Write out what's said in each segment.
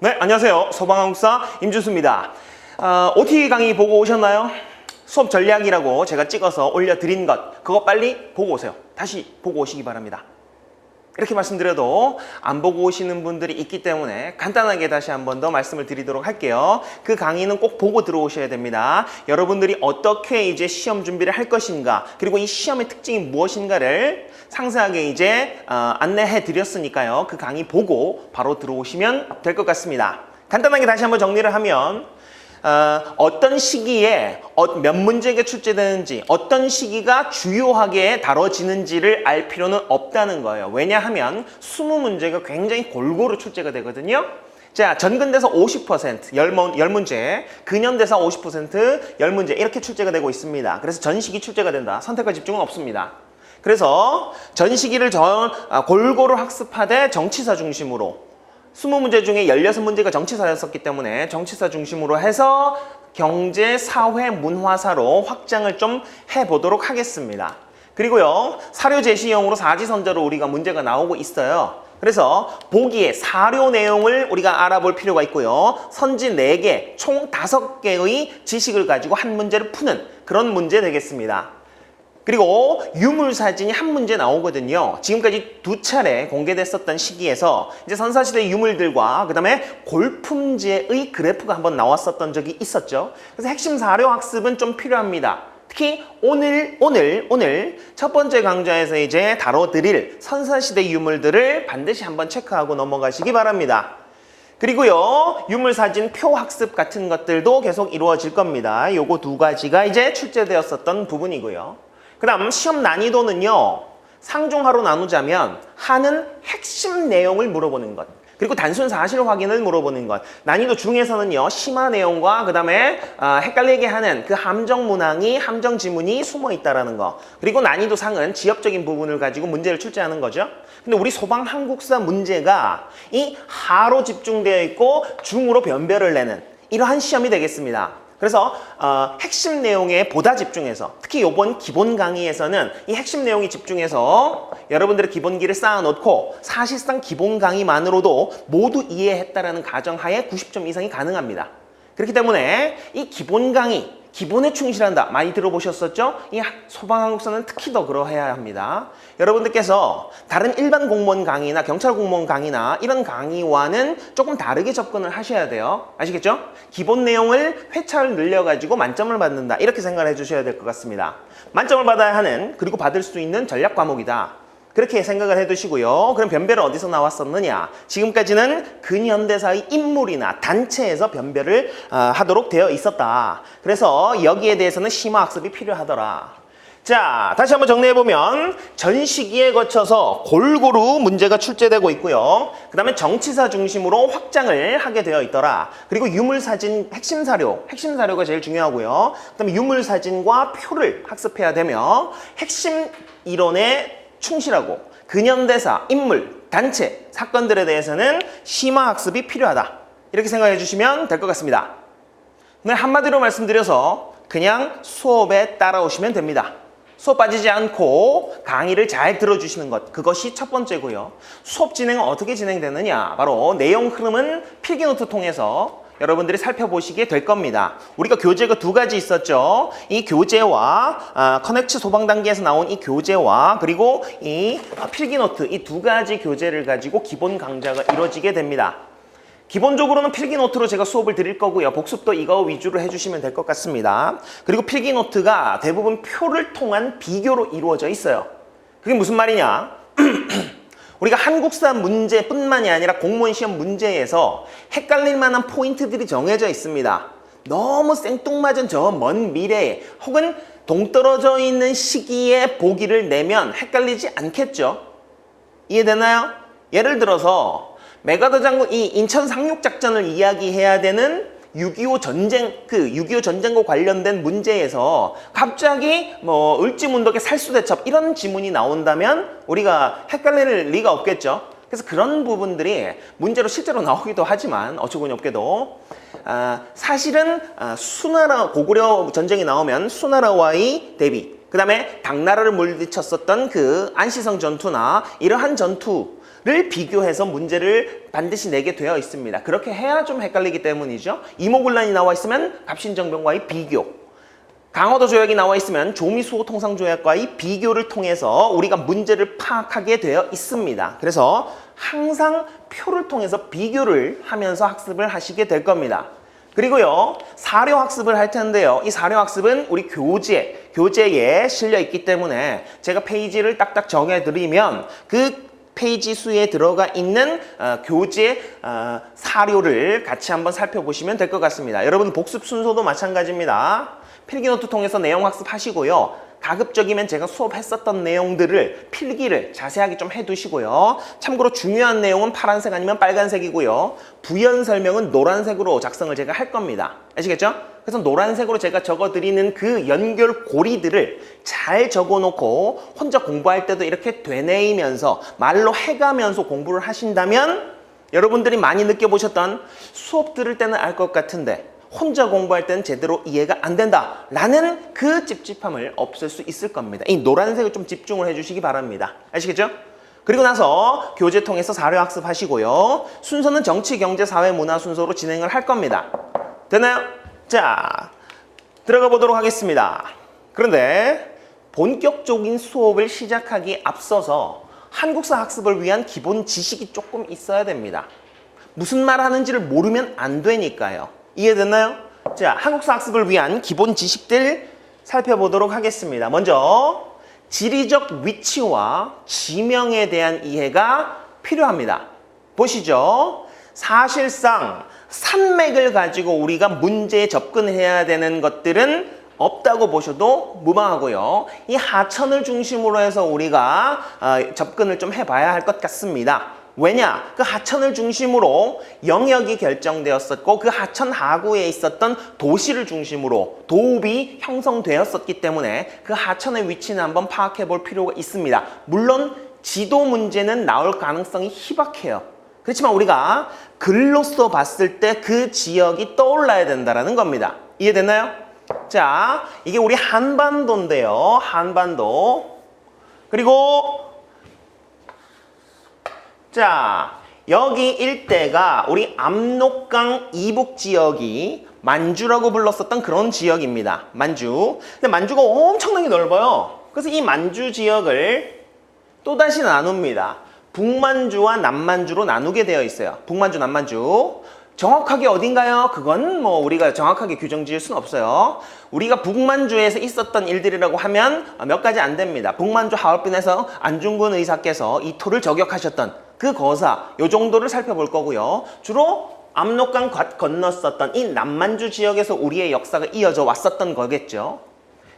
네, 안녕하세요. 소방한국사 임준수입니다. OT 강의 보고 오셨나요? 수업 전략이라고 제가 찍어서 올려드린 것, 그거 빨리 보고 오세요. 다시 보고 오시기 바랍니다. 이렇게 말씀드려도 안 보고 오시는 분들이 있기 때문에 간단하게 다시 한 번 더 말씀을 드리도록 할게요. 그 강의는 꼭 보고 들어오셔야 됩니다. 여러분들이 어떻게 이제 시험 준비를 할 것인가, 그리고 이 시험의 특징이 무엇인가를 상세하게 이제 안내해 드렸으니까요. 그 강의 보고 바로 들어오시면 될 것 같습니다. 간단하게 다시 한번 정리를 하면 어떤 시기에 몇 문제가 출제되는지, 어떤 시기가 주요하게 다뤄지는지를 알 필요는 없다는 거예요. 왜냐하면 20문제가 굉장히 골고루 출제가 되거든요. 자, 전근대사 50%, 10문제, 근현대사 50%, 10문제 이렇게 출제가 되고 있습니다. 그래서 전시기 출제가 된다. 선택과 집중은 없습니다. 그래서 전시기를 골고루 학습하되 정치사 중심으로 20문제 중에 16문제가 정치사였었기 때문에 정치사 중심으로 해서 경제, 사회, 문화사로 확장을 좀 해보도록 하겠습니다. 그리고요, 사료 제시형으로 사지선저로 우리가 문제가 나오고 있어요. 그래서 보기에 사료 내용을 우리가 알아볼 필요가 있고요. 선지 4개, 총 5개의 지식을 가지고 한 문제를 푸는 그런 문제 되겠습니다. 그리고 유물사진이 한 문제 나오거든요. 지금까지 2차례 공개됐었던 시기에서 이제 선사시대 유물들과 그 다음에 골품제의 그래프가 한번 나왔었던 적이 있었죠. 그래서 핵심 사료 학습은 좀 필요합니다. 특히 오늘 첫 번째 강좌에서 이제 다뤄드릴 선사시대 유물들을 반드시 한번 체크하고 넘어가시기 바랍니다. 그리고요, 유물사진 표 학습 같은 것들도 계속 이루어질 겁니다. 요거 2가지가 이제 출제되었었던 부분이고요. 그 다음 시험 난이도는요, 상중하로 나누자면 하는 핵심 내용을 물어보는 것, 그리고 단순 사실 확인을 물어보는 것. 난이도 중에서는요, 심화 내용과 그 다음에 헷갈리게 하는 그 함정 문항이, 함정 지문이 숨어 있다라는 거. 그리고 난이도 상은 지엽적인 부분을 가지고 문제를 출제하는 거죠. 근데 우리 소방 한국사 문제가 이 하로 집중되어 있고 중으로 변별을 내는 이러한 시험이 되겠습니다. 그래서 핵심 내용에 보다 집중해서, 특히 이번 기본 강의에서는 이 핵심 내용이 집중해서 여러분들의 기본기를 쌓아놓고 사실상 기본 강의만으로도 모두 이해했다라는 가정하에 90점 이상이 가능합니다. 그렇기 때문에 이 기본 강의, 기본에 충실한다. 많이 들어보셨었죠? 이 소방한국사는 특히 더 그러해야 합니다. 여러분들께서 다른 일반 공무원 강의나 경찰 공무원 강의나 이런 강의와는 조금 다르게 접근을 하셔야 돼요. 아시겠죠? 기본 내용을 회차를 늘려가지고 만점을 받는다. 이렇게 생각을 해주셔야 될 것 같습니다. 만점을 받아야 하는, 그리고 받을 수 있는 전략 과목이다. 그렇게 생각을 해두시고요. 그럼 변별은 어디서 나왔었느냐? 지금까지는 근현대사의 인물이나 단체에서 변별을 하도록 되어 있었다. 그래서 여기에 대해서는 심화학습이 필요하더라. 자, 다시 한번 정리해보면 전 시기에 거쳐서 골고루 문제가 출제되고 있고요. 그 다음에 정치사 중심으로 확장을 하게 되어 있더라. 그리고 유물사진 핵심 사료가 제일 중요하고요. 그 다음에 유물사진과 표를 학습해야 되며 핵심 이론에 충실하고 근현대사, 인물, 단체, 사건들에 대해서는 심화학습이 필요하다. 이렇게 생각해 주시면 될 것 같습니다. 오늘 한마디로 말씀드려서 그냥 수업에 따라오시면 됩니다. 수업 빠지지 않고 강의를 잘 들어주시는 것, 그것이 첫 번째고요. 수업 진행은 어떻게 진행되느냐? 바로 내용 흐름은 필기노트 통해서 여러분들이 살펴보시게 될 겁니다. 우리가 교재가 2가지 있었죠. 이 교재와 커넥트 소방 단계에서 나온 이 교재와 그리고 이 필기노트, 이 2가지 교재를 가지고 기본 강좌가 이루어지게 됩니다. 기본적으로는 필기노트로 제가 수업을 드릴 거고요. 복습도 이거 위주로 해주시면 될 것 같습니다. 그리고 필기노트가 대부분 표를 통한 비교로 이루어져 있어요. 그게 무슨 말이냐? 우리가 한국사 문제뿐만이 아니라 공무원 시험 문제에서 헷갈릴 만한 포인트들이 정해져 있습니다. 너무 생뚱맞은 저 먼 미래에 혹은 동떨어져 있는 시기에 보기를 내면 헷갈리지 않겠죠? 이해되나요? 예를 들어서 메가더 장군 이 인천 상륙작전을 이야기해야 되는 6.25 전쟁, 6.25 전쟁과 관련된 문제에서 갑자기 을지문덕의 살수대첩 이런 지문이 나온다면 우리가 헷갈릴 리가 없겠죠. 그래서 그런 부분들이 문제로 실제로 나오기도 하지만 어처구니 없게도 사실은 수나라, 고구려 전쟁이 나오면 수나라와의 대비, 그 다음에 당나라를 물리쳤었던 그 안시성 전투나 이러한 전투를 비교해서 문제를 반드시 내게 되어 있습니다. 그렇게 해야 좀 헷갈리기 때문이죠. 이모군란이 나와 있으면 갑신정변과의 비교, 강화도 조약이 나와 있으면 조미수호 통상조약과의 비교를 통해서 우리가 문제를 파악하게 되어 있습니다. 그래서 항상 표를 통해서 비교를 하면서 학습을 하시게 될 겁니다. 그리고요, 사료 학습을 할 텐데요. 이 사료 학습은 우리 교재에 실려 있기 때문에 제가 페이지를 딱딱 정해드리면 그 페이지 수에 들어가 있는 교재 사료를 같이 한번 살펴보시면 될 것 같습니다. 여러분 복습 순서도 마찬가지입니다. 필기노트 통해서 내용 학습하시고요. 가급적이면 제가 수업했었던 내용들을 필기를 자세하게 좀 해두시고요. 참고로 중요한 내용은 파란색 아니면 빨간색이고요. 부연 설명은 노란색으로 작성을 제가 할 겁니다. 아시겠죠? 그래서 노란색으로 제가 적어드리는 그 연결 고리들을 잘 적어놓고 혼자 공부할 때도 이렇게 되뇌이면서 말로 해가면서 공부를 하신다면 여러분들이 많이 느껴보셨던 수업 들을 때는 알 것 같은데 혼자 공부할 때는 제대로 이해가 안 된다라는 그 찝찝함을 없앨 수 있을 겁니다. 이 노란색을 좀 집중을 해주시기 바랍니다. 아시겠죠? 그리고 나서 교재 통해서 사료 학습하시고요. 순서는 정치, 경제, 사회, 문화 순서로 진행을 할 겁니다. 되나요? 자, 들어가 보도록 하겠습니다. 그런데 본격적인 수업을 시작하기에 앞서서 한국사 학습을 위한 기본 지식이 조금 있어야 됩니다. 무슨 말 하는지를 모르면 안 되니까요. 이해됐나요? 자, 한국사 학습을 위한 기본 지식들 살펴보도록 하겠습니다. 먼저 지리적 위치와 지명에 대한 이해가 필요합니다. 보시죠. 사실상 산맥을 가지고 우리가 문제에 접근해야 되는 것들은 없다고 보셔도 무방하고요. 이 하천을 중심으로 해서 우리가 접근을 좀 해봐야 할 것 같습니다. 왜냐? 그 하천을 중심으로 영역이 결정되었었고 그 하천 하구에 있었던 도시를 중심으로 도읍이 형성되었었기 때문에 그 하천의 위치는 한번 파악해 볼 필요가 있습니다. 물론 지도 문제는 나올 가능성이 희박해요. 그렇지만 우리가 글로써 봤을 때 그 지역이 떠올라야 된다는 겁니다. 이해됐나요? 자, 이게 우리 한반도인데요. 한반도. 그리고 자, 여기 일대가 우리 압록강 이북 지역이 만주라고 불렀었던 그런 지역입니다. 만주. 근데 만주가 엄청나게 넓어요. 그래서 이 만주 지역을 또다시 나눕니다. 북만주와 남만주로 나누게 되어 있어요. 북만주, 남만주. 정확하게 어딘가요? 그건 뭐 우리가 정확하게 규정 지을 수는 없어요. 우리가 북만주에서 있었던 일들이라고 하면 몇 가지 안 됩니다. 북만주 하얼빈에서 안중근 의사께서 이 토를 저격하셨던 그 거사, 요 정도를 살펴볼 거고요. 주로 압록강 건넜었던 이 남만주 지역에서 우리의 역사가 이어져 왔었던 거겠죠.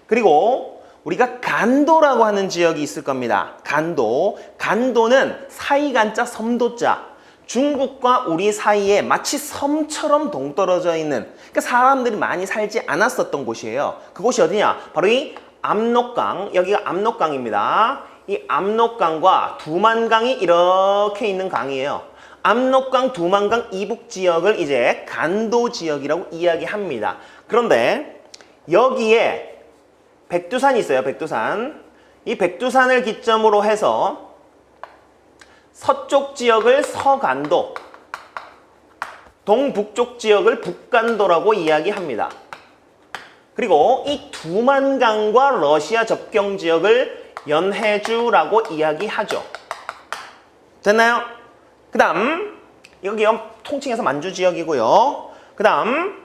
그리고 우리가 간도라고 하는 지역이 있을 겁니다. 간도. 간도는 사이간자 섬도자. 중국과 우리 사이에 마치 섬처럼 동떨어져 있는, 그러니까 사람들이 많이 살지 않았었던 곳이에요. 그곳이 어디냐? 바로 이 압록강, 여기가 압록강입니다. 이 압록강과 두만강이 이렇게 있는 강이에요. 압록강, 두만강 이북 지역을 이제 간도 지역이라고 이야기합니다. 그런데 여기에 백두산이 있어요. 백두산. 이 백두산을 기점으로 해서 서쪽 지역을 서간도, 동북쪽 지역을 북간도라고 이야기합니다. 그리고 이 두만강과 러시아 접경 지역을 연해주라고 이야기하죠. 됐나요? 그 다음 여기 통칭해서 만주 지역이고요. 그 다음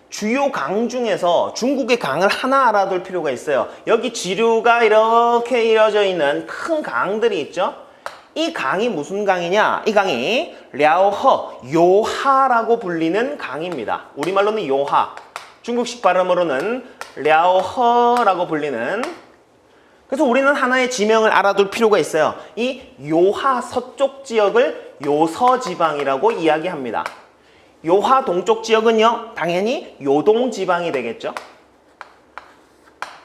주요 강 중에서 중국의 강을 하나 알아둘 필요가 있어요. 여기 지류가 이렇게 이어져 있는 큰 강들이 있죠. 이 강이 무슨 강이냐? 이 강이 랴오허, 요하라고 불리는 강입니다. 우리말로는 요하, 중국식 발음으로는 랴오허라고 불리는. 그래서 우리는 하나의 지명을 알아둘 필요가 있어요. 이 요하 서쪽 지역을 요서지방이라고 이야기합니다. 요하 동쪽 지역은요, 당연히 요동지방이 되겠죠.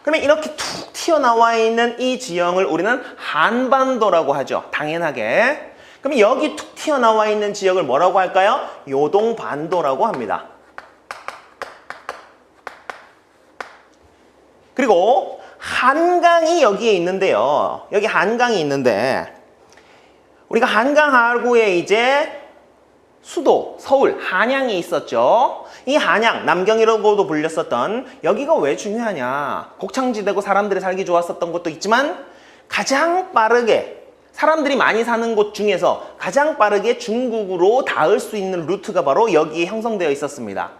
그러면 이렇게 툭 튀어나와 있는 이 지형을 우리는 한반도라고 하죠. 당연하게. 그럼 여기 툭 튀어나와 있는 지역을 뭐라고 할까요? 요동반도라고 합니다. 그리고 한강이 여기에 있는데요. 여기 한강이 있는데 우리가 한강 하구에 이제 수도, 서울, 한양이 있었죠. 이 한양, 남경이라고도 불렸었던 여기가 왜 중요하냐. 곡창지대고 사람들이 살기 좋았었던 것도 있지만 가장 빠르게 사람들이 많이 사는 곳 중에서 가장 빠르게 중국으로 닿을 수 있는 루트가 바로 여기에 형성되어 있었습니다.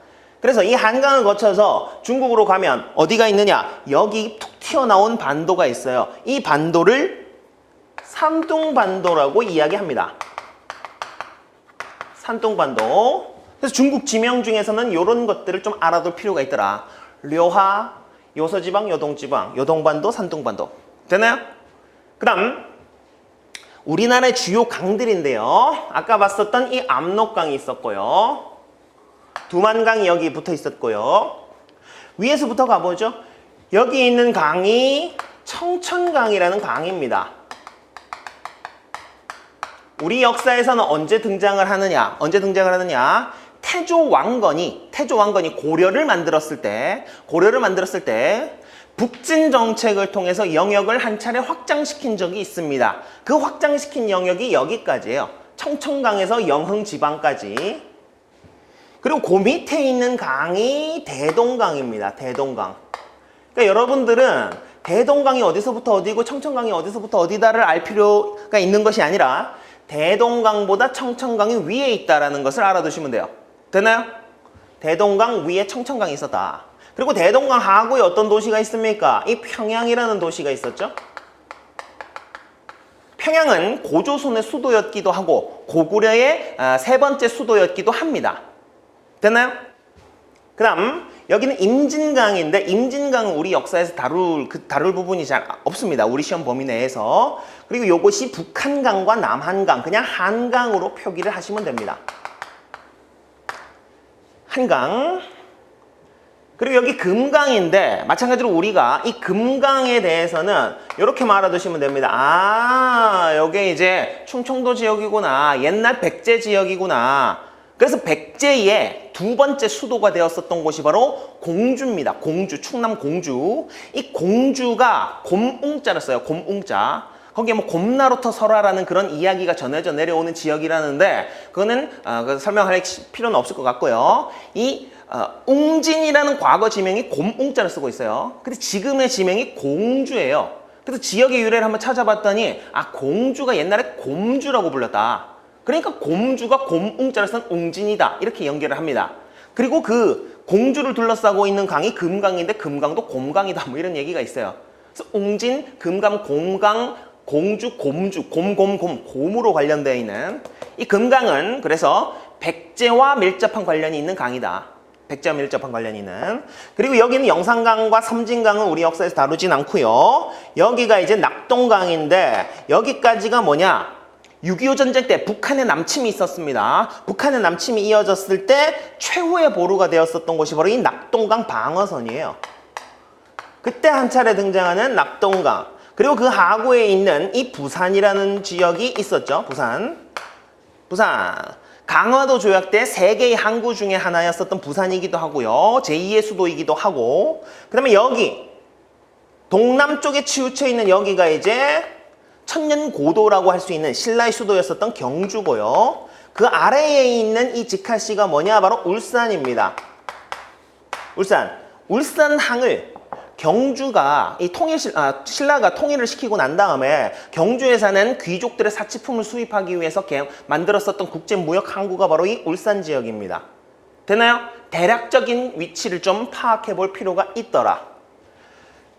그래서 이 한강을 거쳐서 중국으로 가면 어디가 있느냐? 여기 툭 튀어나온 반도가 있어요. 이 반도를 산둥반도라고 이야기합니다. 산둥반도. 그래서 중국 지명 중에서는 이런 것들을 좀 알아둘 필요가 있더라. 려하, 요서지방, 요동지방, 요동반도, 산둥반도. 되나요? 그 다음 우리나라의 주요 강들인데요. 아까 봤었던 이 압록강이 있었고요. 두만강이 여기 붙어 있었고요. 위에서부터 가보죠. 여기 있는 강이 청천강이라는 강입니다. 우리 역사에서는 언제 등장을 하느냐? 태조 왕건이 고려를 만들었을 때 북진 정책을 통해서 영역을 한 차례 확장시킨 적이 있습니다. 그 확장시킨 영역이 여기까지예요. 청천강에서 영흥 지방까지. 그리고 그 밑에 있는 강이 대동강입니다. 대동강. 그러니까 여러분들은 대동강이 어디서부터 어디고 청천강이 어디서부터 어디다를 알 필요가 있는 것이 아니라 대동강보다 청천강이 위에 있다는 것을 알아두시면 돼요. 되나요? 대동강 위에 청천강이 있었다. 그리고 대동강 하구에 어떤 도시가 있습니까? 이 평양이라는 도시가 있었죠. 평양은 고조선의 수도였기도 하고 고구려의 세 번째 수도였기도 합니다. 됐나요? 그 다음 여기는 임진강인데 임진강은 우리 역사에서 다룰 부분이 잘 없습니다. 우리 시험 범위 내에서. 그리고 이것이 북한강과 남한강, 그냥 한강으로 표기를 하시면 됩니다. 한강. 그리고 여기 금강인데 마찬가지로 우리가 이 금강에 대해서는 이렇게 말아두시면 됩니다. 아, 여기 이제 충청도 지역이구나. 옛날 백제 지역이구나. 그래서 백제의 두 번째 수도가 되었었던 곳이 바로 공주입니다. 공주, 충남 공주. 이 공주가 곰웅자를 써요. 곰웅자. 거기에 뭐 곰나루터 설화라는 그런 이야기가 전해져 내려오는 지역이라는데 그거는 설명할 필요는 없을 것 같고요. 이 웅진이라는 과거 지명이 곰웅자를 쓰고 있어요. 근데 지금의 지명이 공주예요. 그래서 지역의 유래를 한번 찾아봤더니 아, 공주가 옛날에 곰주라고 불렸다. 그러니까 곰주가 곰웅자를 쓴 웅진이다. 이렇게 연결을 합니다. 그리고 그 공주를 둘러싸고 있는 강이 금강인데 금강도 곰강이다. 뭐 이런 얘기가 있어요. 그래서 웅진, 금강, 곰강, 공주, 곰주, 곰으로 관련되어 있는 이 금강은 그래서 백제와 밀접한 관련이 있는 강이다. 백제와 밀접한 관련이 있는. 그리고 여기는 영산강과 섬진강은 우리 역사에서 다루진 않고요. 여기가 이제 낙동강인데 여기까지가 뭐냐? 6.25 전쟁 때 북한의 남침이 있었습니다. 북한의 남침이 이어졌을 때 최후의 보루가 되었었던 곳이 바로 이 낙동강 방어선이에요. 그때 한 차례 등장하는 낙동강. 그리고 그 하구에 있는 이 부산이라는 지역이 있었죠. 부산. 강화도 조약 때 세 개의 항구 중에 하나였었던 부산이기도 하고요. 제2의 수도이기도 하고. 그 다음에 여기 동남쪽에 치우쳐 있는 여기가 이제 천년고도라고 할 수 있는 신라의 수도였었던 경주고요. 그 아래에 있는 이 직할시가 뭐냐? 바로 울산입니다. 울산항을 경주가 신라가 통일을 시키고 난 다음에 경주에 사는 귀족들의 사치품을 수입하기 위해서 만들었었던 국제무역 항구가 바로 이 울산 지역입니다. 되나요? 대략적인 위치를 좀 파악해 볼 필요가 있더라.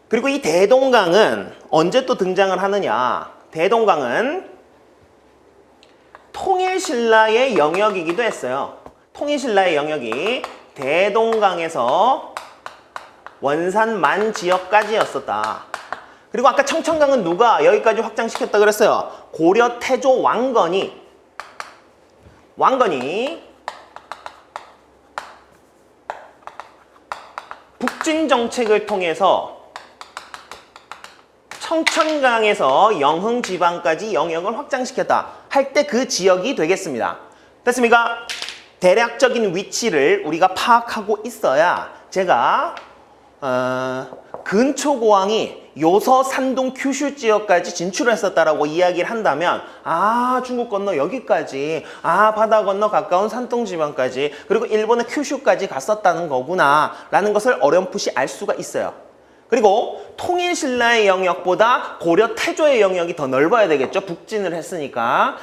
그리고 이 대동강은 언제 또 등장을 하느냐? 대동강은 통일신라의 영역이기도 했어요. 통일신라의 영역이 대동강에서 원산-만 지역까지였었다. 그리고 아까 청천강은 누가 여기까지 확장시켰다 그랬어요? 고려 태조 왕건이 북진 정책을 통해서 청천강에서 영흥 지방까지 영역을 확장시켰다 할 때 그 지역이 되겠습니다. 됐습니까? 대략적인 위치를 우리가 파악하고 있어야 제가 근초고왕이 요서, 산동, 큐슈 지역까지 진출했었다라고 이야기를 한다면 중국 건너 여기까지 바다 건너 가까운 산동 지방까지 그리고 일본의 큐슈까지 갔었다는 거구나 라는 것을 어렴풋이 알 수가 있어요. 그리고 통일신라의 영역보다 고려 태조의 영역이 더 넓어야 되겠죠. 북진을 했으니까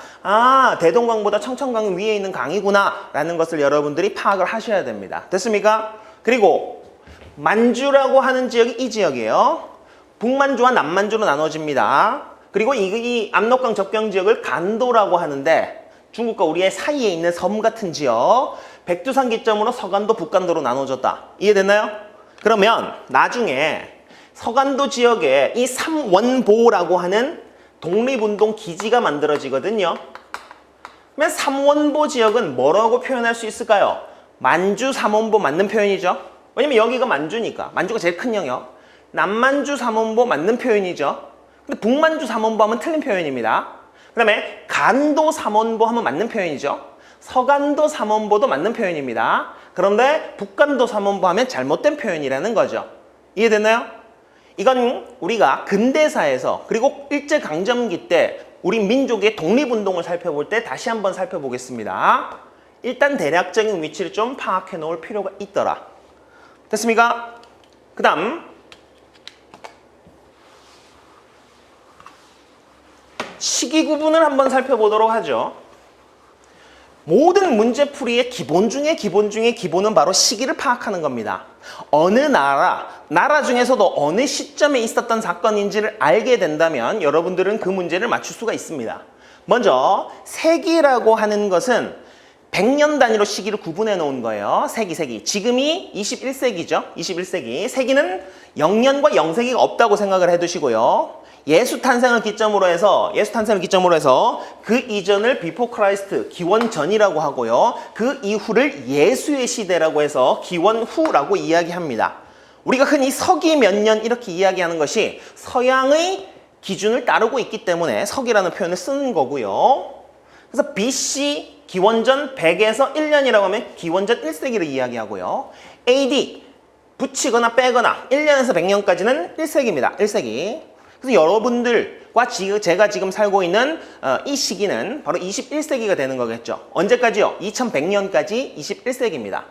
대동강보다 청천강 위에 있는 강이구나 라는 것을 여러분들이 파악을 하셔야 됩니다. 됐습니까? 그리고 만주라고 하는 지역이 이 지역이에요. 북만주와 남만주로 나눠집니다. 그리고 이 압록강 접경 지역을 간도라고 하는데 중국과 우리의 사이에 있는 섬 같은 지역, 백두산 기점으로 서간도, 북간도로 나눠졌다. 이해됐나요? 그러면 나중에 서간도 지역에 이 삼원보라고 하는 독립운동 기지가 만들어지거든요. 그러면 삼원보 지역은 뭐라고 표현할 수 있을까요? 만주 삼원보 맞는 표현이죠. 왜냐면 여기가 만주니까. 만주가 제일 큰 영역. 남만주 삼원보 맞는 표현이죠. 근데 북만주 삼원보 하면 틀린 표현입니다. 그 다음에 간도 삼원보 하면 맞는 표현이죠. 서간도 삼원보도 맞는 표현입니다. 그런데 북간도 삼원보 하면 잘못된 표현이라는 거죠. 이해됐나요? 이건 우리가 근대사에서 그리고 일제강점기 때 우리 민족의 독립운동을 살펴볼 때 다시 한번 살펴보겠습니다. 일단 대략적인 위치를 좀 파악해 놓을 필요가 있더라. 됐습니까? 그 다음 시기 구분을 한번 살펴보도록 하죠. 모든 문제풀이의 기본 중에 기본은 바로 시기를 파악하는 겁니다. 어느 나라 중에서도 어느 시점에 있었던 사건인지를 알게 된다면 여러분들은 그 문제를 맞출 수가 있습니다. 먼저 세기라고 하는 것은 100년 단위로 시기를 구분해 놓은 거예요. 세기. 지금이 21세기죠. 21세기. 세기는 0년과 0세기가 없다고 생각을 해두시고요. 예수 탄생을 기점으로 해서 그 이전을 비포 크라이스트, 기원 전이라고 하고요. 그 이후를 예수의 시대라고 해서 기원 후라고 이야기합니다. 우리가 흔히 서기 몇 년 이렇게 이야기하는 것이 서양의 기준을 따르고 있기 때문에 서기라는 표현을 쓰는 거고요. 그래서 BC 기원전 100에서 1년이라고 하면 기원전 1세기를 이야기하고요. AD 붙이거나 빼거나 1년에서 100년까지는 1세기입니다. 1세기. 그래서 여러분들과 제가 지금 살고 있는 이 시기는 바로 21세기가 되는 거겠죠. 언제까지요? 2100년까지 21세기입니다.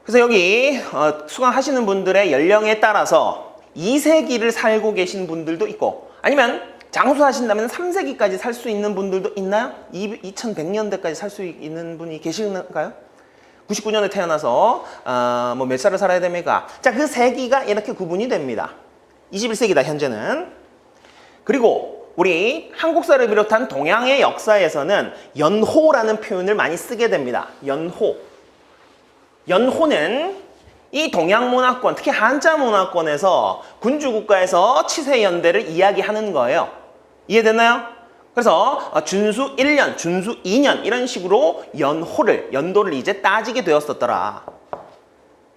그래서 여기 수강하시는 분들의 연령에 따라서 2세기를 살고 계신 분들도 있고 아니면 장수하신다면 3세기까지 살 수 있는 분들도 있나요? 2100년대까지 살 수 있는 분이 계신가요? 99년에 태어나서 뭐 몇 살을 살아야 됩니까? 자, 그 세기가 이렇게 구분이 됩니다. 21세기다 현재는. 그리고 우리 한국사를 비롯한 동양의 역사에서는 연호라는 표현을 많이 쓰게 됩니다. 연호는 이 동양 문화권, 특히 한자 문화권에서 군주국가에서 치세연대를 이야기하는 거예요. 이해됐나요? 그래서 준수 1년, 준수 2년 이런 식으로 연도를 이제 따지게 되었었더라.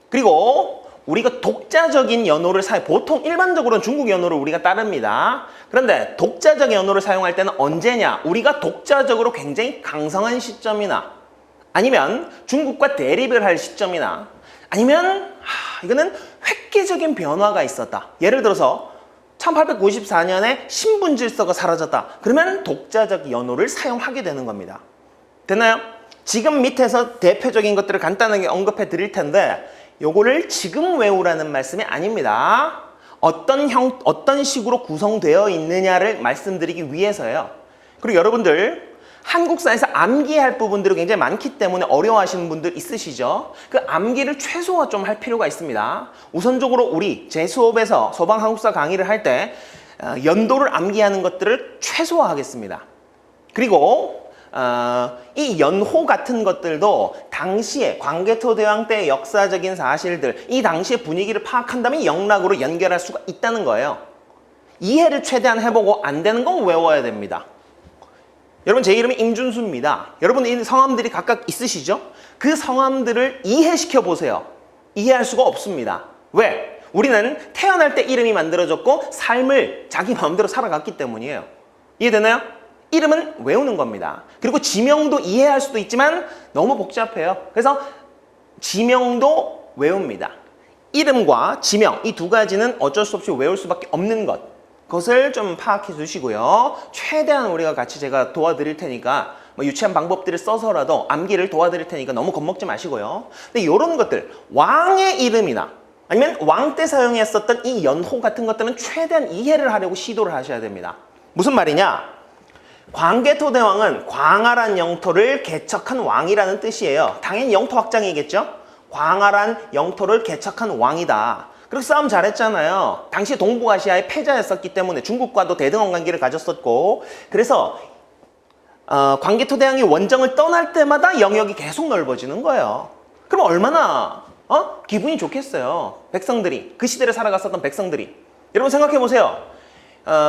그리고 우리가 독자적인 연호를 보통 일반적으로는 중국 연호를 우리가 따릅니다. 그런데 독자적 연호를 사용할 때는 언제냐? 우리가 독자적으로 굉장히 강성한 시점이나 아니면 중국과 대립을 할 시점이나 아니면 이거는 획기적인 변화가 있었다. 예를 들어서 1894년에 신분 질서가 사라졌다. 그러면 독자적 연호를 사용하게 되는 겁니다. 됐나요? 지금 밑에서 대표적인 것들을 간단하게 언급해 드릴 텐데 요거를 지금 외우라는 말씀이 아닙니다. 어떤 식으로 구성되어 있느냐를 말씀드리기 위해서요. 그리고 여러분들 한국사에서 암기할 부분들이 굉장히 많기 때문에 어려워하시는 분들 있으시죠? 그 암기를 최소화 좀 할 필요가 있습니다. 우선적으로 제 수업에서 소방 한국사 강의를 할 때 연도를 암기하는 것들을 최소화하겠습니다. 그리고 이 연호 같은 것들도 당시에 광개토대왕 때의 역사적인 사실들, 이 당시의 분위기를 파악한다면 영락으로 연결할 수가 있다는 거예요. 이해를 최대한 해보고 안 되는 건 외워야 됩니다. 여러분, 제 이름이 임준수입니다. 여러분, 이 성함들이 각각 있으시죠? 그 성함들을 이해시켜 보세요. 이해할 수가 없습니다. 왜? 우리는 태어날 때 이름이 만들어졌고 삶을 자기 마음대로 살아갔기 때문이에요. 이해되나요? 이름은 외우는 겁니다. 그리고 지명도 이해할 수도 있지만 너무 복잡해요. 그래서 지명도 외웁니다. 이름과 지명 이 두 가지는 어쩔 수 없이 외울 수밖에 없는 것. 그것을 좀 파악해 주시고요. 최대한 우리가 같이 제가 도와드릴 테니까 뭐 유치한 방법들을 써서라도 암기를 도와드릴 테니까 너무 겁먹지 마시고요. 근데 이런 것들 왕의 이름이나 아니면 왕 때 사용했었던 이 연호 같은 것들은 최대한 이해를 하려고 시도를 하셔야 됩니다. 무슨 말이냐? 광개토대왕은 광활한 영토를 개척한 왕이라는 뜻이에요. 당연히 영토 확장이겠죠? 광활한 영토를 개척한 왕이다. 그리고 싸움 잘했잖아요. 당시 동북아시아의 패자였었기 때문에 중국과도 대등한 관계를 가졌었고 그래서 광개토대왕이 원정을 떠날 때마다 영역이 계속 넓어지는 거예요. 그럼 얼마나 기분이 좋겠어요. 백성들이, 그 시대를 살아갔었던 백성들이. 여러분 생각해 보세요.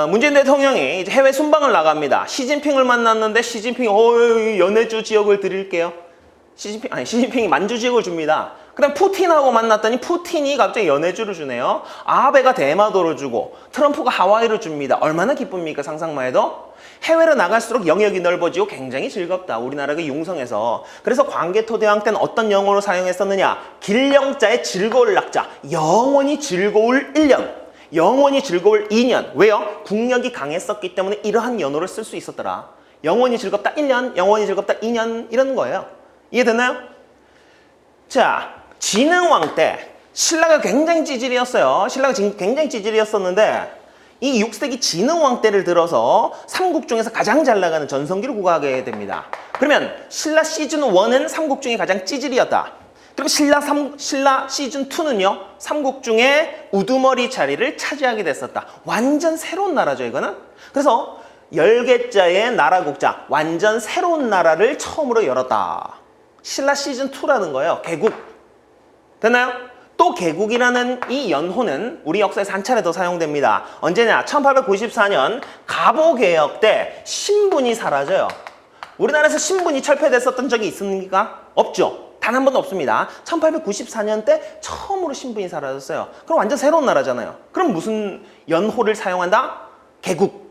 문재인 대통령이 이제 해외 순방을 나갑니다. 시진핑을 만났는데 시진핑이 연해주 지역을 드릴게요. 시진핑이 만주 지역을 줍니다. 그다음 푸틴하고 만났더니 푸틴이 갑자기 연해주를 주네요. 아베가 대마도를 주고 트럼프가 하와이를 줍니다. 얼마나 기쁩니까? 상상만 해도. 해외로 나갈수록 영역이 넓어지고 굉장히 즐겁다. 우리나라가 융성해서. 그래서 광개토대왕 때는 어떤 영어로 사용했었느냐? 길령자의 즐거울 낙자. 영원히 즐거울 1년. 영원히 즐거울 2년. 왜요? 국력이 강했었기 때문에 이러한 연호를 쓸 수 있었더라. 영원히 즐겁다 1년, 영원히 즐겁다 2년 이런 거예요. 이해됐나요? 자, 진흥왕 때 신라가 굉장히 찌질이었어요. 신라가 굉장히 찌질이었었는데 이 6세기 진흥왕 때를 들어서 삼국 중에서 가장 잘 나가는 전성기를 구가하게 됩니다. 그러면 신라 시즌 1은 삼국 중에 가장 찌질이었다. 그럼 신라 시즌 2는요. 삼국 중에 우두머리 자리를 차지하게 됐었다. 완전 새로운 나라죠, 이거는. 그래서 열개자의 나라국자, 완전 새로운 나라를 처음으로 열었다. 신라 시즌 2라는 거예요. 개국. 됐나요? 또 개국이라는 이 연호는 우리 역사에서 한 차례 더 사용됩니다. 언제냐? 1894년 갑오개혁 때 신분이 사라져요. 우리나라에서 신분이 철폐됐었던 적이 있습니까? 없죠. 단 한 번도 없습니다. 1894년 때 처음으로 신분이 사라졌어요. 그럼 완전 새로운 나라잖아요. 그럼 무슨 연호를 사용한다? 개국.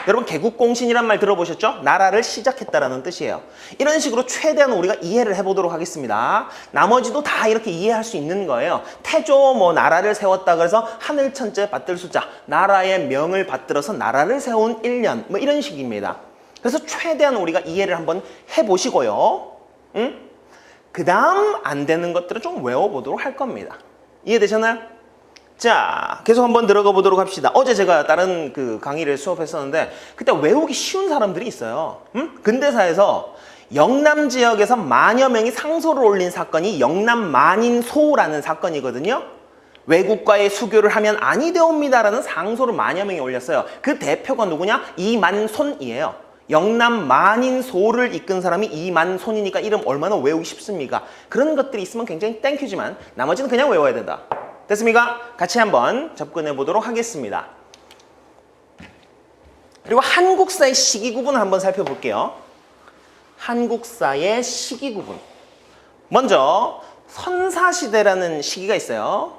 여러분 개국공신이란 말 들어보셨죠? 나라를 시작했다라는 뜻이에요. 이런 식으로 최대한 우리가 이해를 해보도록 하겠습니다. 나머지도 다 이렇게 이해할 수 있는 거예요. 태조 뭐 나라를 세웠다 그래서 하늘천재 받들 숫자, 나라의 명을 받들어서 나라를 세운 1년 뭐 이런 식입니다. 그래서 최대한 우리가 이해를 한번 해보시고요. 응? 그 다음 안 되는 것들은 좀 외워보도록 할 겁니다. 이해되셨나요? 자, 계속 한번 들어가 보도록 합시다. 어제 제가 다른 그 강의를 수업했었는데 그때 외우기 쉬운 사람들이 있어요. 근대사에서 영남 지역에서 만여 명이 상소를 올린 사건이 영남만인소라는 사건이거든요. 외국과의 수교를 하면 아니 되옵니다라는 상소를 만여 명이 올렸어요. 그 대표가 누구냐? 이만손이에요. 영남만인소를 이끈 사람이 이만손이니까 이름 얼마나 외우기 쉽습니까? 그런 것들이 있으면 굉장히 땡큐지만 나머지는 그냥 외워야 된다. 됐습니까? 같이 한번 접근해 보도록 하겠습니다. 그리고 한국사의 시기 구분을 한번 살펴볼게요. 한국사의 시기 구분. 먼저 선사시대라는 시기가 있어요.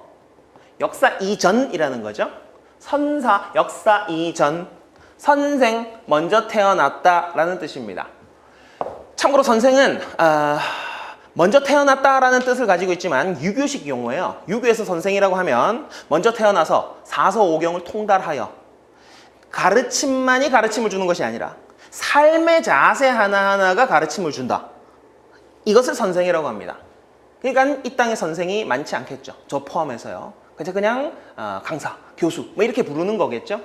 역사 이전이라는 거죠. 선사, 역사 이전. 선생, 먼저 태어났다라는 뜻입니다. 참고로 선생은 먼저 태어났다라는 뜻을 가지고 있지만 유교식 용어예요. 유교에서 선생이라고 하면 먼저 태어나서 사서오경을 통달하여 가르침만이 가르침을 주는 것이 아니라 삶의 자세 하나하나가 가르침을 준다. 이것을 선생이라고 합니다. 그러니까 이 땅에 선생이 많지 않겠죠. 저 포함해서요. 그냥 강사, 교수 뭐 이렇게 부르는 거겠죠.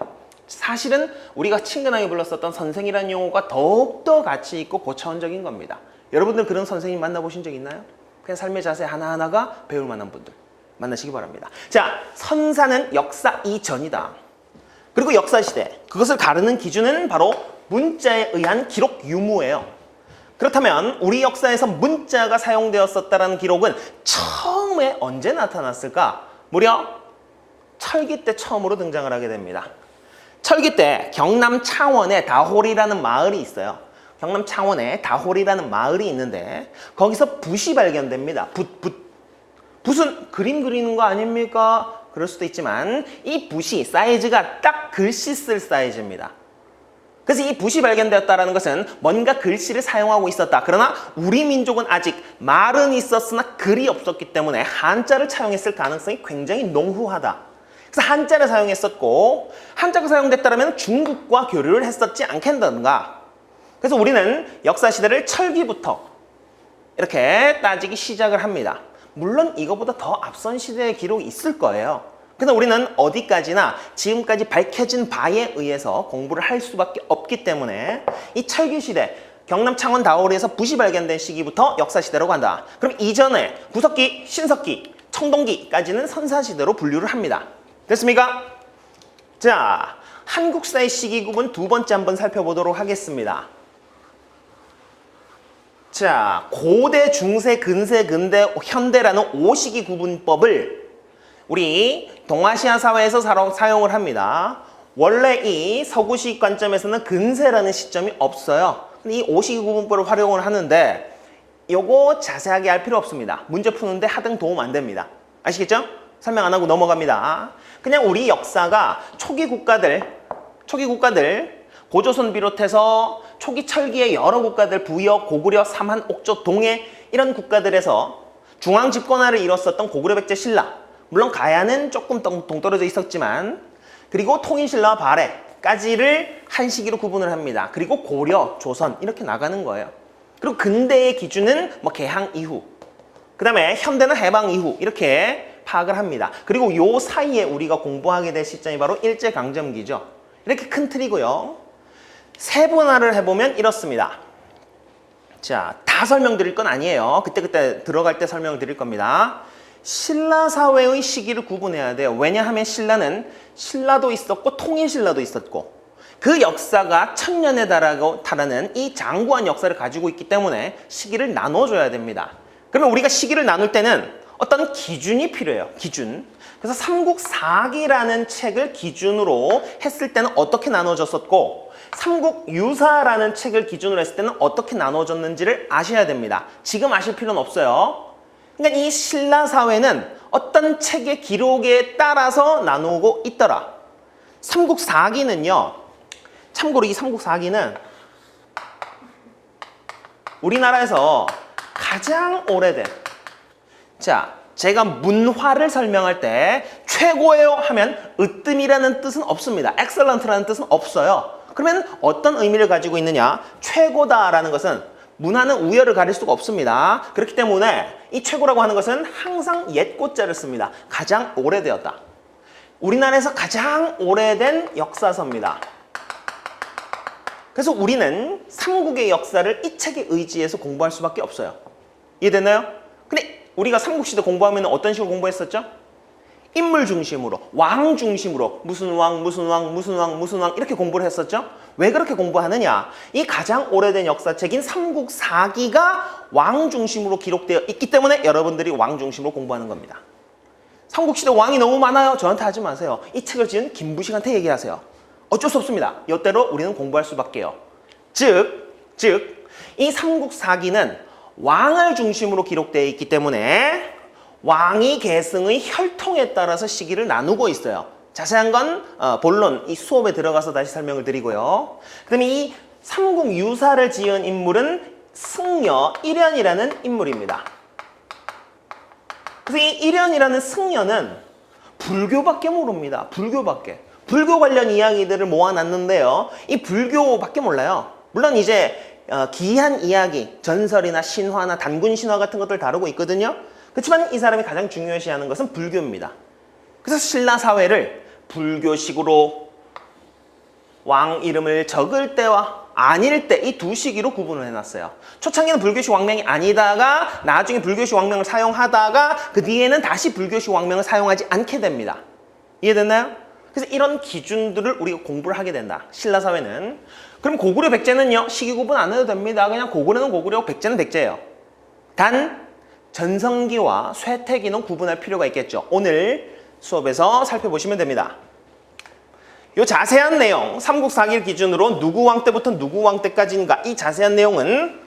사실은 우리가 친근하게 불렀었던 선생이라는 용어가 더욱더 가치 있고 고차원적인 겁니다. 여러분들 그런 선생님 만나보신 적 있나요? 그냥 삶의 자세 하나하나가 배울 만한 분들 만나시기 바랍니다. 자, 선사는 역사 이전이다. 그리고 역사시대, 그것을 가르는 기준은 바로 문자에 의한 기록 유무예요. 그렇다면 우리 역사에서 문자가 사용되었었다는 기록은 처음에 언제 나타났을까? 무려 철기 때 처음으로 등장을 하게 됩니다. 철기 때 경남 창원에 다홀이라는 마을이 있어요. 경남 창원에 다홀이라는 마을이 있는데 거기서 붓이 발견됩니다. 붓은 그림 그리는 거 아닙니까? 그럴 수도 있지만 이 붓이 사이즈가 딱 글씨 쓸 사이즈입니다. 그래서 이 붓이 발견되었다는 것은 뭔가 글씨를 사용하고 있었다. 그러나 우리 민족은 아직 말은 있었으나 글이 없었기 때문에 한자를 차용했을 가능성이 굉장히 농후하다. 그래서 한자를 사용했었고 한자가 사용됐다면 중국과 교류를 했었지 않겠는가. 그래서 우리는 역사시대를 철기부터 이렇게 따지기 시작을 합니다. 물론 이거보다 더 앞선 시대의 기록이 있을 거예요. 근데 우리는 어디까지나 지금까지 밝혀진 바에 의해서 공부를 할 수밖에 없기 때문에 이 철기시대, 경남 창원 다오리에서 붓이 발견된 시기부터 역사시대라고 한다. 그럼 이전에 구석기, 신석기, 청동기까지는 선사시대로 분류를 합니다. 됐습니까? 자, 한국사의 시기 구분 두 번째 한번 살펴보도록 하겠습니다. 자, 고대, 중세, 근세, 근대, 현대라는 5시기 구분법을 우리 동아시아 사회에서 사용을 합니다. 원래 이 서구식 관점에서는 근세라는 시점이 없어요. 근데 이 5시기 구분법을 활용을 하는데 요거 자세하게 알 필요 없습니다. 문제 푸는데 하등 도움 안 됩니다. 아시겠죠? 설명 안 하고 넘어갑니다. 그냥 우리 역사가 초기 국가들 고조선 비롯해서 초기 철기의 여러 국가들 부여, 고구려, 삼한, 옥조, 동해 이런 국가들에서 중앙 집권화를 이뤘었던 고구려, 백제, 신라, 물론 가야는 조금 동떨어져 있었지만, 그리고 통일신라와 발해까지를 한 시기로 구분을 합니다. 그리고 고려, 조선 이렇게 나가는 거예요. 그리고 근대의 기준은 뭐 개항 이후, 그 다음에 현대는 해방 이후 이렇게 파악을 합니다. 그리고 요 사이에 우리가 공부하게 될 시점이 바로 일제강점기죠. 이렇게 큰 틀이고요. 세분화를 해보면 이렇습니다. 자, 다 설명드릴 건 아니에요. 그때 들어갈 때 설명을 드릴 겁니다. 신라 사회의 시기를 구분해야 돼요. 왜냐하면 신라는 신라도 있었고 통일신라도 있었고 그 역사가 1000년에 달하는 이 장구한 역사를 가지고 있기 때문에 시기를 나눠줘야 됩니다. 그러면 우리가 시기를 나눌 때는 어떤 기준이 필요해요. 기준. 그래서 삼국사기라는 책을 기준으로 했을 때는 어떻게 나눠졌었고 삼국유사라는 책을 기준으로 했을 때는 어떻게 나눠졌는지를 아셔야 됩니다. 지금 아실 필요는 없어요. 그러니까 이 신라 사회는 어떤 책의 기록에 따라서 나누고 있더라. 삼국사기는요. 참고로 이 삼국사기는 우리나라에서 가장 오래된, 자, 제가 문화를 설명할 때 최고예요 하면 으뜸이라는 뜻은 없습니다. excellent라는 뜻은 없어요. 그러면 어떤 의미를 가지고 있느냐? 최고다라는 것은 문화는 우열을 가릴 수가 없습니다. 그렇기 때문에 이 최고라고 하는 것은 항상 옛고자를 씁니다. 가장 오래되었다. 우리나라에서 가장 오래된 역사서입니다. 그래서 우리는 삼국의 역사를 이 책에 의지해서 공부할 수밖에 없어요. 이해됐나요? 근데 우리가 삼국시대 공부하면 어떤 식으로 공부했었죠? 인물 중심으로, 왕 중심으로 무슨 왕, 무슨 왕, 무슨 왕, 무슨 왕 이렇게 공부를 했었죠? 왜 그렇게 공부하느냐? 이 가장 오래된 역사책인 삼국사기가 왕 중심으로 기록되어 있기 때문에 여러분들이 왕 중심으로 공부하는 겁니다. 삼국시대 왕이 너무 많아요. 저한테 하지 마세요. 이 책을 지은 김부식한테 얘기하세요. 어쩔 수 없습니다. 이때로 우리는 공부할 수밖에요. 즉 이 삼국사기는 왕을 중심으로 기록되어 있기 때문에 왕이 계승의 혈통에 따라서 시기를 나누고 있어요. 자세한 건 본론 이 수업에 들어가서 다시 설명을 드리고요. 그다음에 이 삼국유사를 지은 인물은 승려 일현이라는 인물입니다. 그래서 이 일현이라는 승려는 불교밖에 모릅니다. 불교 관련 이야기들을 모아놨는데요. 이 불교밖에 몰라요. 물론 이제 기이한 이야기, 전설이나 신화나 단군 신화 같은 것들 다루고 있거든요. 그렇지만 이 사람이 가장 중요시하는 것은 불교입니다. 그래서 신라 사회를 불교식으로 왕 이름을 적을 때와 아닐 때 이 두 시기로 구분을 해놨어요. 초창기는 불교식 왕명이 아니다가 나중에 불교식 왕명을 사용하다가 그 뒤에는 다시 불교식 왕명을 사용하지 않게 됩니다. 이해됐나요? 그래서 이런 기준들을 우리가 공부를 하게 된다. 신라 사회는. 그럼 고구려 백제는요. 시기 구분 안 해도 됩니다. 그냥 고구려는 고구려고 백제는 백제예요. 단 전성기와 쇠퇴기는 구분할 필요가 있겠죠. 오늘 수업에서 살펴보시면 됩니다. 이 자세한 내용, 삼국사기를 기준으로 누구 왕 때부터 누구 왕 때까지인가 이 자세한 내용은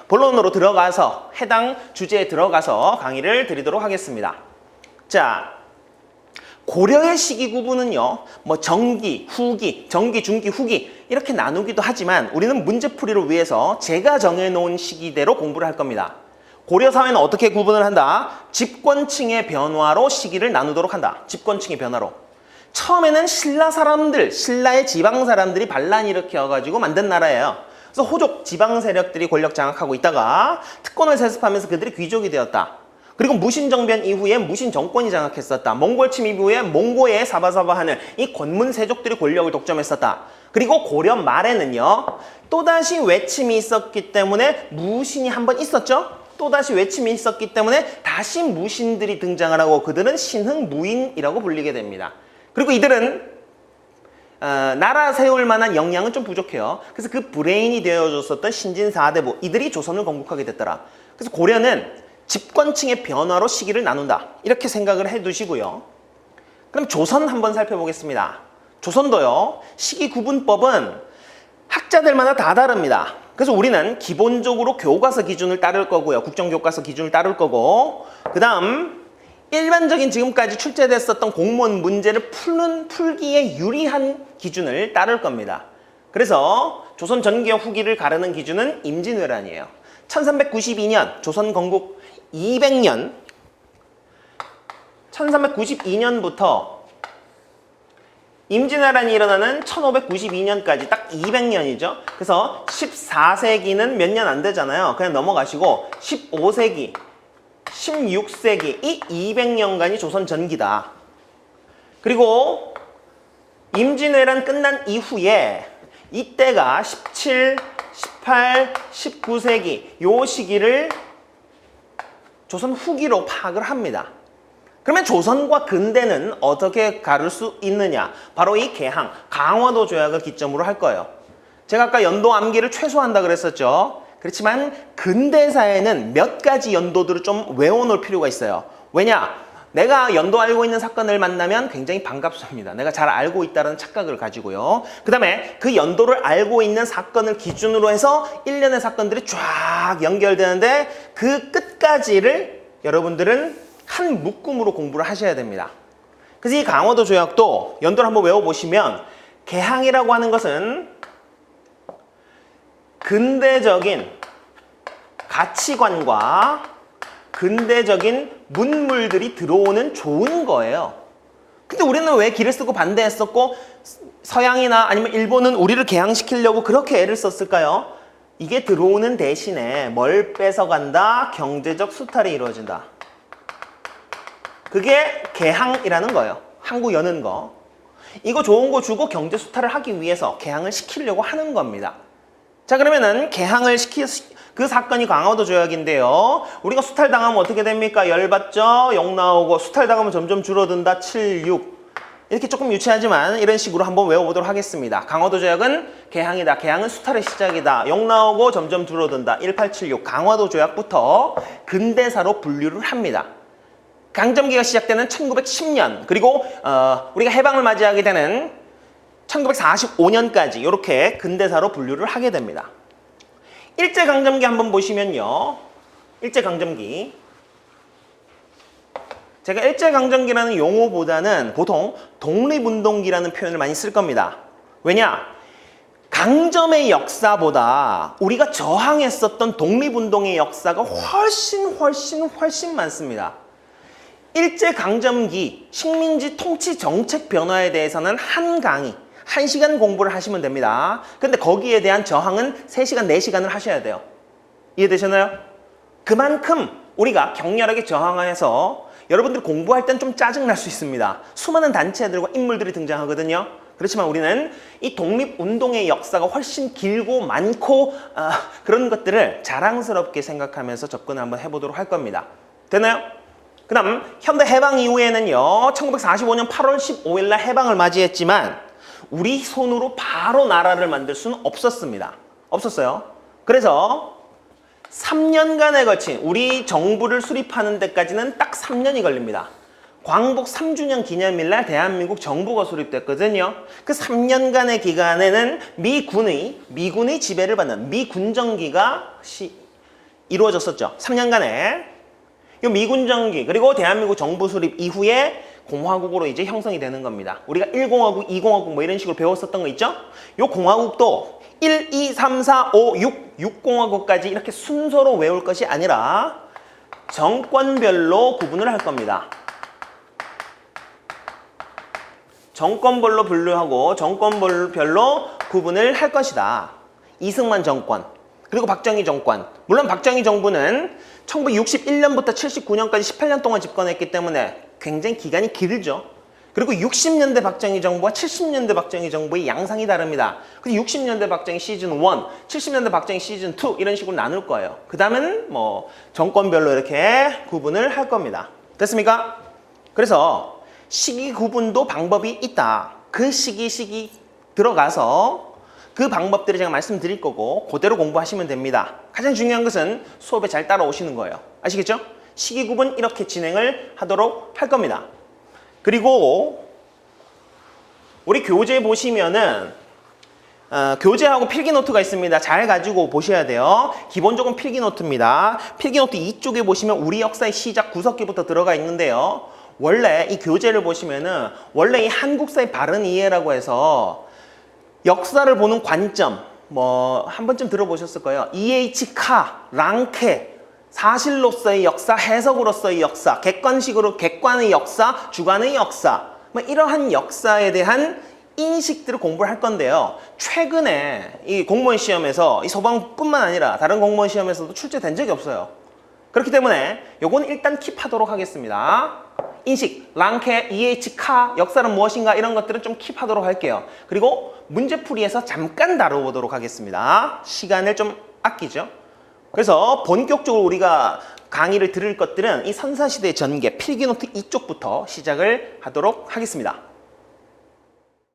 본론으로 들어가서 해당 주제에 들어가서 강의를 드리도록 하겠습니다. 자, 고려의 시기 구분은요, 뭐 정기, 후기, 정기, 중기, 후기 이렇게 나누기도 하지만 우리는 문제풀이를 위해서 제가 정해놓은 시기대로 공부를 할 겁니다. 고려 사회는 어떻게 구분을 한다? 집권층의 변화로 시기를 나누도록 한다. 집권층의 변화로. 처음에는 신라 사람들, 신라의 지방 사람들이 반란 일으켜가지고 만든 나라예요. 그래서 호족 지방 세력들이 권력 장악하고 있다가 특권을 세습하면서 그들이 귀족이 되었다. 그리고 무신정변 이후에 무신 정권이 장악했었다. 몽골 침입 이후에 몽고의 사바사바하는 이 권문 세족들이 권력을 독점했었다. 그리고 고려 말에는요. 또다시 외침이 있었기 때문에 무신이 한 번 있었죠. 또다시 외침이 있었기 때문에 다시 무신들이 등장을 하고 그들은 신흥무인이라고 불리게 됩니다. 그리고 이들은 나라 세울 만한 역량은 좀 부족해요. 그래서 그 브레인이 되어줬었던 신진 4대부 이들이 조선을 건국하게 됐더라. 그래서 고려는 집권층의 변화로 시기를 나눈다. 이렇게 생각을 해두시고요. 그럼 조선 한번 살펴보겠습니다. 조선도요. 시기 구분법은 학자들마다 다 다릅니다. 그래서 우리는 기본적으로 교과서 기준을 따를 거고요. 국정교과서 기준을 따를 거고 그 다음 일반적인 지금까지 출제됐었던 공무원 문제를 풀기에 유리한 기준을 따를 겁니다. 그래서 조선 전기역 후기를 가르는 기준은 임진왜란이에요. 1392년 조선 건국 200년 1392년부터 임진왜란이 일어나는 1592년까지 딱 200년이죠. 그래서 14세기는 몇 년 안 되잖아요. 그냥 넘어가시고 15세기, 16세기 이 200년간이 조선 전기다. 그리고 임진왜란 끝난 이후에 이때가 17, 18, 19세기 요 시기를 조선 후기로 파악을 합니다. 그러면 조선과 근대는 어떻게 가를 수 있느냐? 바로 이 개항, 강화도 조약을 기점으로 할 거예요. 제가 아까 연도 암기를 최소화한다 그랬었죠. 그렇지만 근대사에는 몇 가지 연도들을 좀 외워놓을 필요가 있어요. 왜냐? 내가 연도 알고 있는 사건을 만나면 굉장히 반갑습니다. 내가 잘 알고 있다는 착각을 가지고요. 그 다음에 그 연도를 알고 있는 사건을 기준으로 해서 일련의 사건들이 쫙 연결되는데 그 끝까지를 여러분들은 한 묶음으로 공부를 하셔야 됩니다. 그래서 이 강화도 조약도 연도를 한번 외워보시면 개항이라고 하는 것은 근대적인 가치관과 근대적인 문물들이 들어오는 좋은 거예요. 근데 우리는 왜 기를 쓰고 반대했었고 서양이나 아니면 일본은 우리를 개항시키려고 그렇게 애를 썼을까요? 이게 들어오는 대신에 뭘 뺏어간다? 경제적 수탈이 이루어진다. 그게 개항이라는 거예요. 항구 여는 거. 이거 좋은 거 주고 경제 수탈을 하기 위해서 개항을 시키려고 하는 겁니다. 자, 그러면은 개항을 그 사건이 강화도 조약인데요. 우리가 수탈당하면 어떻게 됩니까? 열받죠? 욕 나오고 수탈당하면 점점 줄어든다. 7, 6 이렇게 조금 유치하지만 이런 식으로 한번 외워보도록 하겠습니다. 강화도 조약은 개항이다. 개항은 수탈의 시작이다. 욕 나오고 점점 줄어든다. 1876 강화도 조약부터 근대사로 분류를 합니다. 강점기가 시작되는 1910년 그리고 우리가 해방을 맞이하게 되는 1945년까지 이렇게 근대사로 분류를 하게 됩니다. 일제강점기 한번 보시면요. 일제강점기. 제가 일제강점기라는 용어보다는 보통 독립운동기라는 표현을 많이 쓸 겁니다. 왜냐? 강점의 역사보다 우리가 저항했었던 독립운동의 역사가 훨씬 많습니다. 일제강점기 식민지 통치 정책 변화에 대해서는 한 강의, 1시간 공부를 하시면 됩니다. 근데 거기에 대한 저항은 3시간, 4시간을 하셔야 돼요. 이해되셨나요? 그만큼 우리가 격렬하게 저항해서 여러분들 공부할 땐 좀 짜증날 수 있습니다. 수많은 단체들과 인물들이 등장하거든요. 그렇지만 우리는 이 독립운동의 역사가 훨씬 길고 많고 그런 것들을 자랑스럽게 생각하면서 접근을 한번 해보도록 할 겁니다. 되나요? 그 다음 현대 해방 이후에는요. 1945년 8월 15일 날 해방을 맞이했지만 우리 손으로 바로 나라를 만들 수는 없었습니다. 없었어요. 그래서 3년간에 걸친 우리 정부를 수립하는 데까지는 딱 3년이 걸립니다. 광복 3주년 기념일 날 대한민국 정부가 수립됐거든요. 그 3년간의 기간에는 미군의 지배를 받는 미군정기가 이루어졌었죠. 3년간에 이 미군정기 그리고 대한민국 정부 수립 이후에 공화국으로 이제 형성이 되는 겁니다. 우리가 1공화국, 2공화국 뭐 이런 식으로 배웠었던 거 있죠? 이 공화국도 1, 2, 3, 4, 5, 6, 6공화국까지 이렇게 순서로 외울 것이 아니라 정권별로 구분을 할 겁니다. 정권별로 분류하고 정권별로 구분을 할 것이다. 이승만 정권, 그리고 박정희 정권. 물론 박정희 정부는 1961년부터 79년까지 18년 동안 집권했기 때문에 굉장히 기간이 길죠. 그리고 60년대 박정희 정부와 70년대 박정희 정부의 양상이 다릅니다. 근데 60년대 박정희 시즌 1, 70년대 박정희 시즌 2 이런 식으로 나눌 거예요. 그 다음은 뭐 정권별로 이렇게 구분을 할 겁니다. 됐습니까? 그래서 시기 구분도 방법이 있다. 그 시기 들어가서 그 방법들을 제가 말씀드릴 거고 그대로 공부하시면 됩니다. 가장 중요한 것은 수업에 잘 따라오시는 거예요. 아시겠죠? 시기 구분 이렇게 진행을 하도록 할 겁니다. 그리고 우리 교재 보시면은 교재하고 필기노트가 있습니다. 잘 가지고 보셔야 돼요. 기본적으로 필기노트입니다. 필기노트 이쪽에 보시면 우리 역사의 시작 구석기부터 들어가 있는데요. 원래 이 교재를 보시면은 원래 이 한국사의 바른 이해라고 해서 역사를 보는 관점 뭐 한 번쯤 들어보셨을 거예요. E.H. 카, 랑케, 사실로서의 역사, 해석으로서의 역사, 객관식으로 객관의 역사, 주관의 역사 뭐 이러한 역사에 대한 인식들을 공부를 할 건데요. 최근에 이 공무원 시험에서 이 소방뿐만 아니라 다른 공무원 시험에서도 출제된 적이 없어요. 그렇기 때문에 요건 일단 킵하도록 하겠습니다. 인식, 랑케, E.H. 카, 역사는 무엇인가 이런 것들은 좀 킵하도록 할게요. 그리고 문제풀이에서 잠깐 다뤄보도록 하겠습니다. 시간을 좀 아끼죠. 그래서 본격적으로 우리가 강의를 들을 것들은 이 선사시대 전개, 필기노트 이쪽부터 시작을 하도록 하겠습니다.